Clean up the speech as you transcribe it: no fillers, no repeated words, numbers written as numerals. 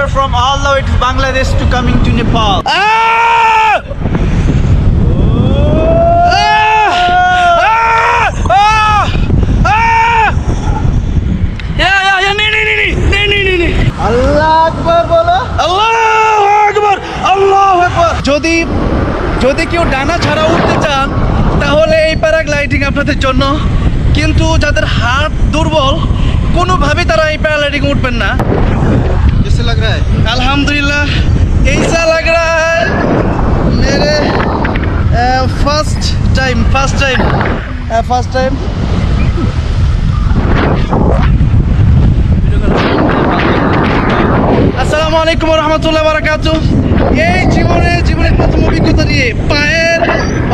traveler from all the way to Bangladesh to coming to Nepal. আল্লাহু আকবার বলো। আল্লাহু আকবার, আল্লাহু আকবার। যদি কেউ ডানা ছাড়া উঠতে চান তাহলে এই প্যারাগ্লাইডিং আপনাদের জন্য, কিন্তু যাদের হাত দুর্বল কোনোভাবেই তারা এই প্যারাগ্লাইডিং উঠবেন না। कैसे लग रहा है? अल्हम्दुलिल्लाह ऐसा लग रहा है मेरे फर्स्ट टाइम। আসসালামু আলাইকুম ওয়া রাহমাতুল্লাহি ওয়া বারাকাতুহু। এই জীবনের প্রথম অভিজ্ঞতা নিয়ে পায়ের